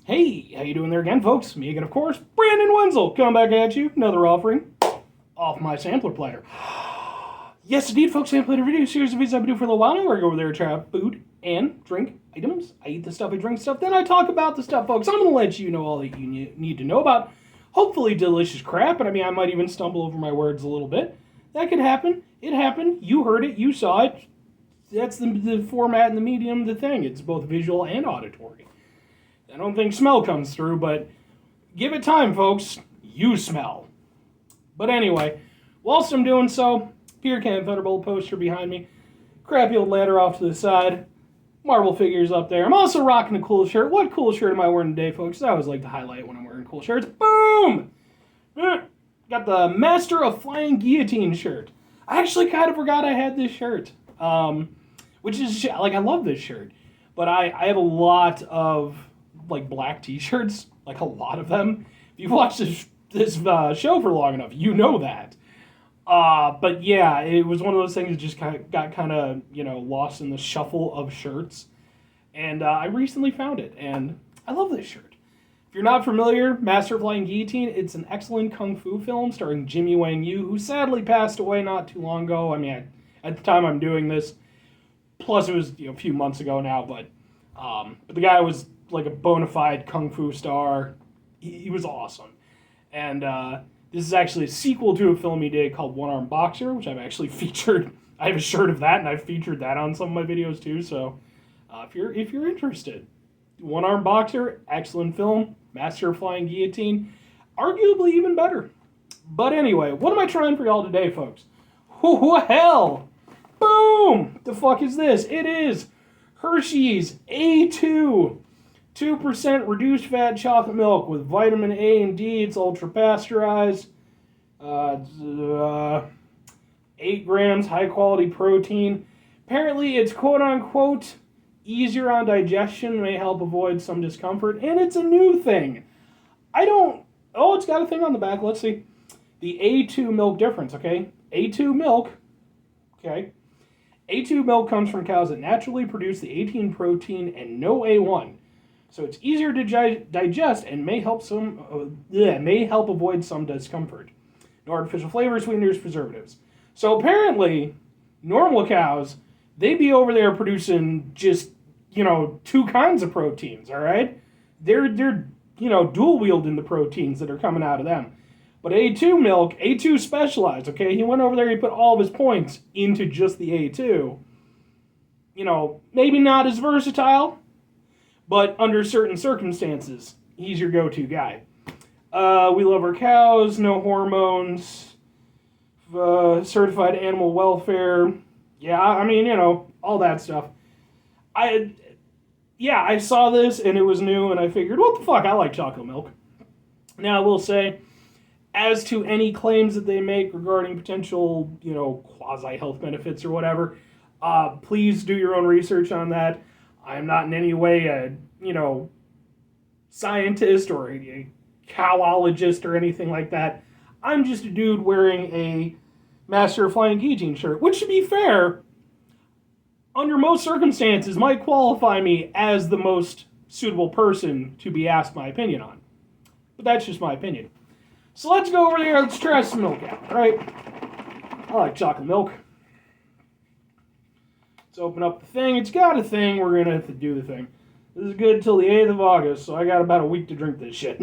Hey, how you doing there again, folks? Me again, of course, Brandon Wenzel, coming back at you, another offering off my sampler platter. Yes, indeed, folks, sampler platter video series of videos I've been doing for a little while now, where I go over there and try out food and drink items. I eat the stuff, I drink stuff, then I talk about the stuff, folks. I'm going to let you know all that you need to know about hopefully delicious crap, and I might even stumble over my words a little bit. That could happen. It happened. You heard it. You saw it. That's the format and the medium, the thing. It's both visual and auditory. I don't think smell comes through, but give it time, folks. You smell. But anyway, whilst I'm doing so, Beer Can Thunderbolt poster behind me, crappy old ladder off to the side, Marvel figures up there. I'm also rocking a cool shirt. What cool shirt am I wearing today, folks? I always like to highlight when I'm wearing cool shirts. Boom! Got the Master of Flying Guillotine shirt. I actually kind of forgot I had this shirt. Which is, like, I love this shirt. But I have a lot of, like, black t-shirts. Like, a lot of them. If you've watched this show for long enough, you know that. But yeah, it was one of those things that just got kind of, lost in the shuffle of shirts. And I recently found it, and I love this shirt. If you're not familiar, Master of Flying Guillotine, it's an excellent kung fu film starring Jimmy Wang Yu, who sadly passed away not too long ago. I mean, at the time I'm doing this, plus it was a few months ago now, but the guy was like a bona fide kung fu star. He was awesome. And this is actually a sequel to a film he did called One Arm Boxer, which I've actually featured. I have a shirt of that, and I've featured that on some of my videos too. So if you're interested, One Arm Boxer, excellent film. Master of Flying Guillotine, arguably even better. But anyway, what am I trying for y'all today, folks? Hell! Boom! The fuck is this? It is Hershey's A2. 2% reduced fat chocolate milk with vitamin A and D. It's ultra pasteurized. 8 grams high quality protein. Apparently it's quote unquote easier on digestion, may help avoid some discomfort, and it's a new thing. It's got a thing on the back. Let's see. The A2 milk difference, okay? A2 milk, okay? A2 milk comes from cows that naturally produce the A18 protein and no A1. So it's easier to digest and may help avoid some discomfort. No artificial flavors, sweeteners, preservatives. So apparently, normal cows, they be over there producing just, 2 kinds of proteins, all right? They're dual wielding the proteins that are coming out of them. But A2 milk, A2 specialized, okay? He went over there, he put all of his points into just the A2. Maybe not as versatile, but under certain circumstances, he's your go-to guy. We love our cows, no hormones, certified animal welfare. Yeah, all that stuff. I saw this and it was new and I figured, what the fuck, I like chocolate milk. Now, I will say, as to any claims that they make regarding potential, quasi-health benefits or whatever, please do your own research on that. I'm not in any way a, scientist or a cowologist or anything like that. I'm just a dude wearing a Master of Flying Guillotine shirt, which, to be fair, under most circumstances might qualify me as the most suitable person to be asked my opinion on. But that's just my opinion. So let's go over there, let's try some milk out, right? I like chocolate milk. Let's open up the thing. It's got a thing. We're going to have to do the thing. This is good till the 8th of August, so I got about a week to drink this shit.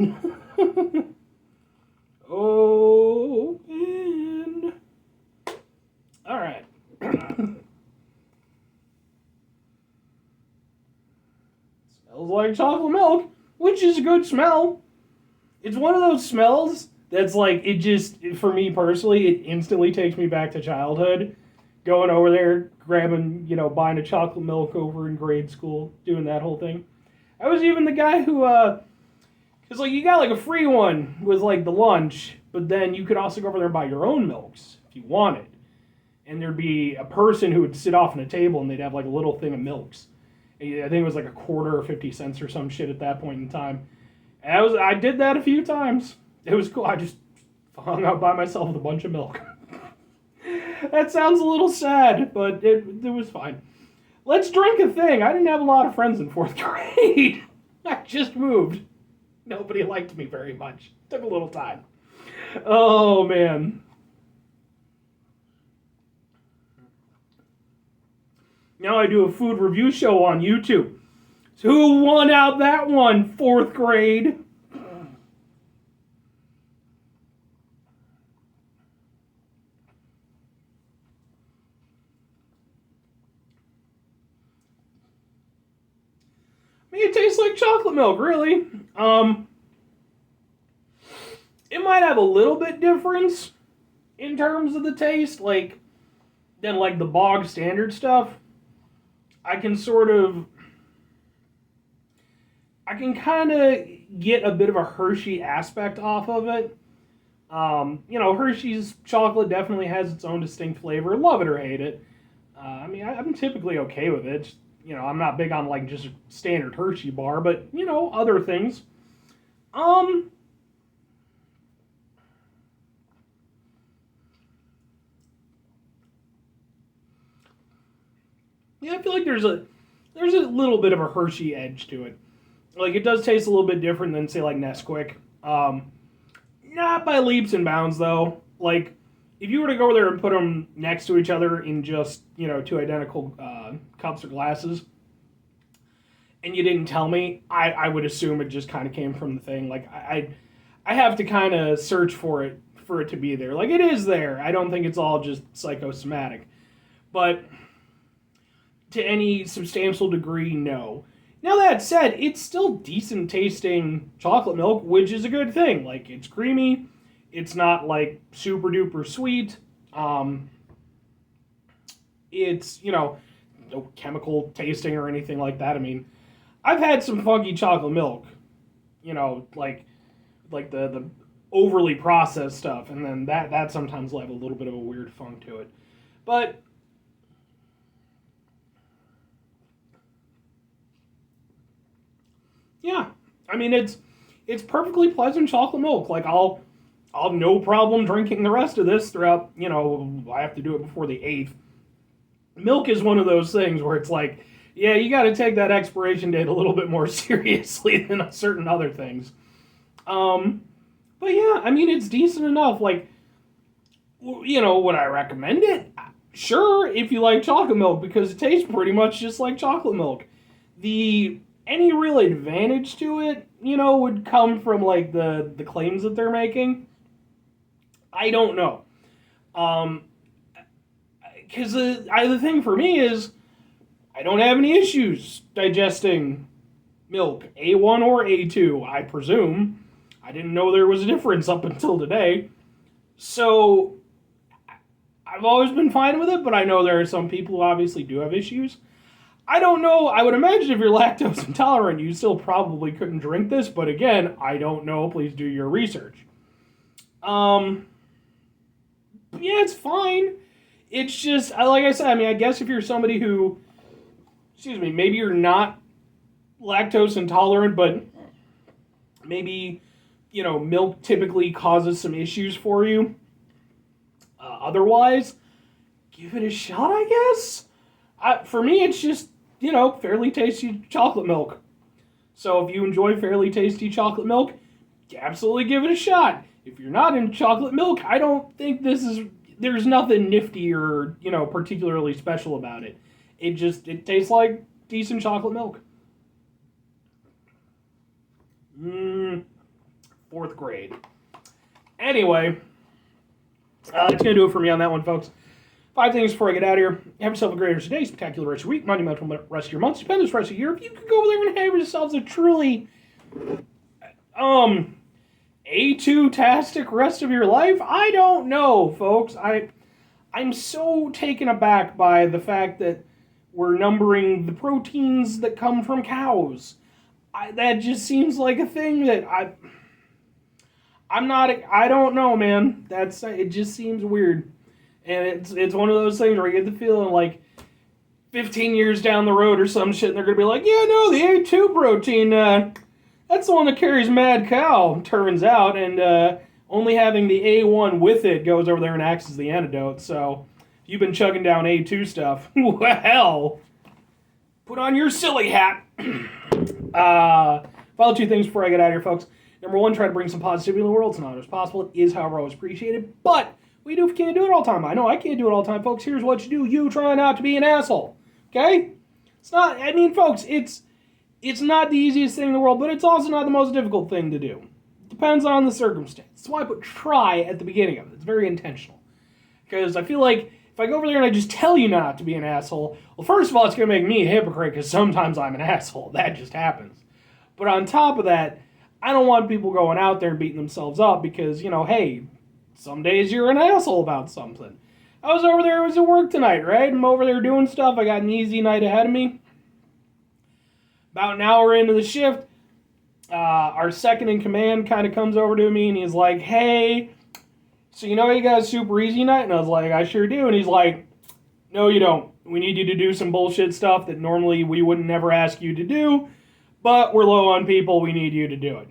Open. Alright. Smells like chocolate milk, which is a good smell. It's one of those smells that's like, for me personally, it instantly takes me back to childhood. Going over there, grabbing, buying a chocolate milk over in grade school, doing that whole thing. I was even the guy who, because, you got, a free one with, the lunch, but then you could also go over there and buy your own milks if you wanted. And there'd be a person who would sit off on a table and they'd have, a little thing of milks. I think it was, a quarter or 50 cents or some shit at that point in time. And I did that a few times. It was cool. I just hung out by myself with a bunch of milk. That sounds a little sad, but it was fine. Let's drink a thing. I didn't have a lot of friends in 4th grade. I just moved. Nobody liked me very much. Took a little time. Oh, man. Now I do a food review show on YouTube. So who won out that one, fourth grade? I mean, it tastes like chocolate milk, really. It might have a little bit difference in terms of the taste, than the bog standard stuff. I can kind of get a bit of a Hershey aspect off of it. Hershey's chocolate definitely has its own distinct flavor. Love it or hate it. I'm typically okay with it. I'm not big on just a standard Hershey bar, but other things. Yeah, I feel like there's a little bit of a Hershey edge to it. It does taste a little bit different than say Nesquik. Not by leaps and bounds though. If you were to go there and put them next to each other in just two identical cups or glasses, and you didn't tell me, I would assume it just kind of came from the thing. I have to kind of search for it to be there. It is there. I don't think it's all just psychosomatic, but to any substantial degree, no. Now that said, it's still decent tasting chocolate milk, which is a good thing. It's creamy. It's not super duper sweet. It's no chemical tasting or anything like that. I mean, I've had some funky chocolate milk, like the overly processed stuff, and then that sometimes will have a little bit of a weird funk to it. But yeah, I mean it's perfectly pleasant chocolate milk. I'll no problem drinking the rest of this throughout. I have to do it before the 8th. Milk is one of those things where it's yeah, you got to take that expiration date a little bit more seriously than certain other things. But yeah, I mean it's decent enough. Would I recommend it? Sure, if you like chocolate milk, because it tastes pretty much just like chocolate milk. Any real advantage to it, would come from the claims that they're making. I don't know. Because the thing for me is, I don't have any issues digesting milk, A1 or A2, I presume. I didn't know there was a difference up until today. So, I've always been fine with it, but I know there are some people who obviously do have issues. I don't know. I would imagine if you're lactose intolerant, you still probably couldn't drink this. But again, I don't know. Please do your research. Yeah, it's fine. It's just, like I said, I guess if you're somebody who, maybe you're not lactose intolerant, but maybe, milk typically causes some issues for you. Otherwise, give it a shot, I guess. For me, it's just, fairly tasty chocolate milk. So if you enjoy fairly tasty chocolate milk, absolutely give it a shot. If you're not into chocolate milk, I don't think there's nothing nifty or, particularly special about it. It tastes like decent chocolate milk. Fourth grade. Anyway, that's going to do it for me on that one, folks. 5 things before I get out of here. Have yourself a great rest of your day, spectacular rest of your week, monumental rest of your month, stupendous rest of your year. If you could go over there and have yourselves a truly A2-tastic rest of your life, I don't know, folks. I'm so taken aback by the fact that we're numbering the proteins that come from cows. That just seems like a thing that I don't know, man. It just seems weird. And it's one of those things where you get the feeling 15 years down the road or some shit, and they're going to be like, yeah, no, the A2 protein, that's the one that carries mad cow, turns out, and only having the A1 with it goes over there and acts as the antidote. So, if you've been chugging down A2 stuff, well, put on your silly hat. 5 Final two things before I get out of here, folks. Number one, try to bring some positivity in the world. It's not always possible. It is, however, always appreciated. But we can't do it all the time. I know I can't do it all the time, folks. Here's what you do. You try not to be an asshole. Okay? It's not, I mean, folks, it's not the easiest thing in the world, but it's also not the most difficult thing to do. It depends on the circumstance. That's why I put try at the beginning of it. It's very intentional. Because I feel like if I go over there and I just tell you not to be an asshole, well, first of all, it's going to make me a hypocrite because sometimes I'm an asshole. That just happens. But on top of that, I don't want people going out there and beating themselves up because, hey, some days you're an asshole about something. I was over there, it was at work tonight, right? I'm over there doing stuff. I got an easy night ahead of me. About an hour into the shift, our second in command kind of comes over to me and he's like, hey, so you got a super easy night? And I was like, I sure do. And he's like, no, you don't. We need you to do some bullshit stuff that normally we wouldn't never ask you to do, but we're low on people. We need you to do it.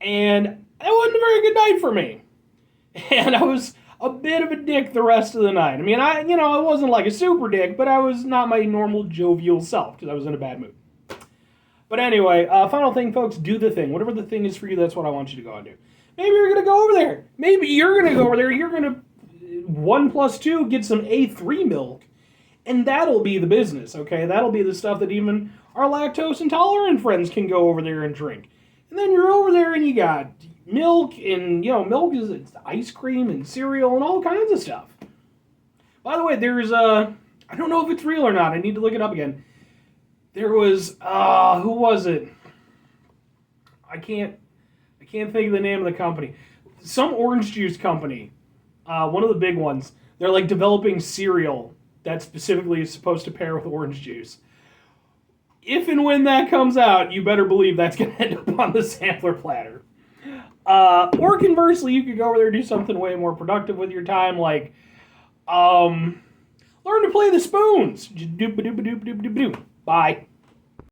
And that wasn't a very good night for me. And I was a bit of a dick the rest of the night. I mean, I wasn't like a super dick, but I was not my normal jovial self because I was in a bad mood. But anyway, final thing, folks, do the thing. Whatever the thing is for you, that's what I want you to go and do. Maybe you're going to go over there. Maybe you're going to go over there. You're going to 1 + 2 get some A3 milk, and that'll be the business, okay? That'll be the stuff that even our lactose intolerant friends can go over there and drink. And then you're over there and you got milk, and, milk is it's ice cream and cereal and all kinds of stuff. By the way, there's I don't know if it's real or not. I need to look it up again. There was, who was it? I can't think of the name of the company. Some orange juice company, one of the big ones. They're like developing cereal that specifically is supposed to pair with orange juice. If and when that comes out, you better believe that's going to end up on the sampler platter. Or conversely, you could go over there and do something way more productive with your time, like learn to play the spoons. Bye.